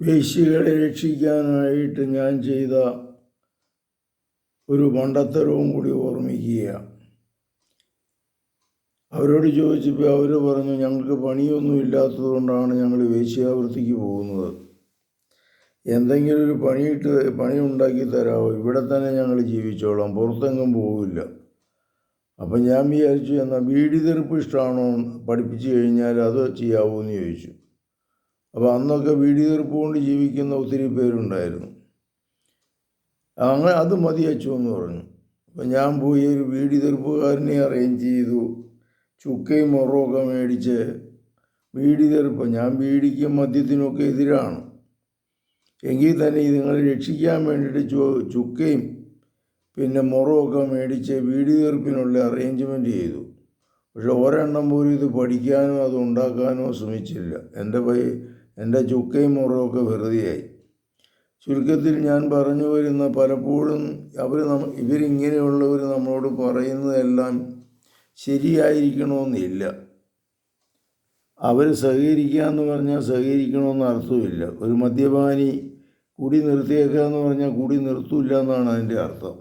വേശ്യകളെ രക്ഷിക്കാനായിട്ട് ഞാൻ ചെയ്ത ഒരു മണ്ടത്തരവും കൂടി ഓർമ്മിക്കുകയാണ്. അവരോട് ചോദിച്ചപ്പോൾ അവർ പറഞ്ഞു, ഞങ്ങൾക്ക് പണിയൊന്നും ഇല്ലാത്തത് കൊണ്ടാണ് ഞങ്ങൾ വേശ്യാവൃത്തിക്ക് പോകുന്നത്. എന്തെങ്കിലും ഒരു പണി ഉണ്ടാക്കി തരാമോ? ഇവിടെ തന്നെ ഞങ്ങൾ ജീവിച്ചോളാം, പുറത്തെങ്ങും പോകില്ല. അപ്പം ഞാൻ വിചാരിച്ചു, എന്നാൽ ബീഡി തെറുപ്പ് ഇഷ്ടമാണോ, പഠിപ്പിച്ചു കഴിഞ്ഞാൽ അത് ചെയ്യാവോ എന്ന് ചോദിച്ചു. അപ്പോൾ അന്നൊക്കെ ബീഡി തെറുപ്പ് കൊണ്ട് ജീവിക്കുന്ന ഒത്തിരി പേരുണ്ടായിരുന്നു. അങ്ങനെ അത് മതി അച്ചു എന്ന് പറഞ്ഞു. അപ്പം ഞാൻ പോയി ഒരു ബീഡി തെറുപ്പുകാരനെ അറേഞ്ച് ചെയ്തു. ചുക്കയും മുറമൊക്കെ മേടിച്ച് ബീഡി തെറുപ്പ്, ഞാൻ ബീഡിക്കും മദ്യത്തിനുമൊക്കെ എതിരാണ്, എങ്കിൽ തന്നെ ഇതുങ്ങളെ രക്ഷിക്കാൻ വേണ്ടിയിട്ട് ചുക്കയും പിന്നെ മുറമൊക്കെ മേടിച്ച് ബീഡി തെറുപ്പിനുള്ള അറേഞ്ച്മെൻറ്റ് ചെയ്തു. പക്ഷെ ഒരെണ്ണം പോലും ഇത് പഠിക്കാനോ അത് ഉണ്ടാക്കാനോ ശ്രമിച്ചില്ല. എൻ്റെ ചുക്കയും മുറമൊക്കെ വെറുതെയായി. ചുരുക്കത്തിൽ ഞാൻ പറഞ്ഞു വരുന്ന, പലപ്പോഴും ഇവരിങ്ങനെയുള്ളവർ നമ്മളോട് പറയുന്നതെല്ലാം ശരിയായിരിക്കണമെന്നില്ല. അവർ സഹകരിക്കുക എന്ന് പറഞ്ഞാൽ സഹകരിക്കണമെന്ന് അർത്ഥമില്ല. ഒരു മദ്യപാനി കുടി നിർത്തിയേക്കുക എന്ന് പറഞ്ഞാൽ കുടി നിർത്തില്ല എന്നാണ് അതിൻ്റെ അർത്ഥം.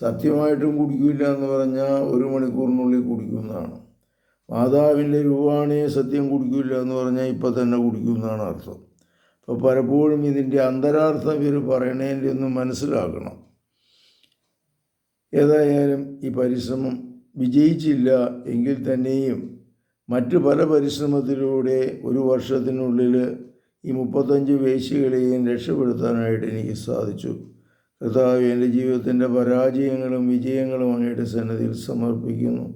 സത്യമായിട്ടും കുടിക്കില്ല എന്ന് പറഞ്ഞാൽ 1 മണിക്കൂറിനുള്ളിൽ കുടിക്കുന്നതാണ്. മാതാവിൻ്റെ രൂപാണിയെ സത്യം കുടിക്കില്ല എന്ന് പറഞ്ഞാൽ ഇപ്പം തന്നെ കുടിക്കുമെന്നാണ് അർത്ഥം. അപ്പോൾ പലപ്പോഴും ഇതിൻ്റെ അന്തരാർത്ഥം ഇവർ പറയണതിൻ്റെ ഒന്ന് മനസ്സിലാക്കണം. ഏതായാലും ഈ പരിശ്രമം വിജയിച്ചില്ല എങ്കിൽ തന്നെയും മറ്റ് പല പരിശ്രമത്തിലൂടെ 1 വർഷത്തിനുള്ളിൽ ഈ 35 വേശ്യകളെയും രക്ഷപ്പെടുത്താനായിട്ട് എനിക്ക് സാധിച്ചു. കർത്താവേ, എൻ്റെ ജീവിതത്തിൻ്റെ പരാജയങ്ങളും വിജയങ്ങളും അങ്ങയുടെ സന്നിധിയിൽ സമർപ്പിക്കുന്നു.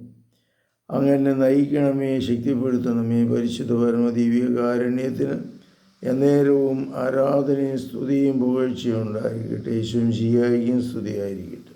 അങ്ങനെ നയിക്കണമേ, ശക്തിപ്പെടുത്തണമേ. പരിശുദ്ധ പരമദിവ്യകാരുണ്യത്തിന് എന്നേരവും ആരാധനയും സ്തുതിയും പുകഴ്ചയും ഉണ്ടായിരിക്കട്ടെ. യേശുവും ശിയായിക്കും സ്തുതിയായിരിക്കട്ടെ.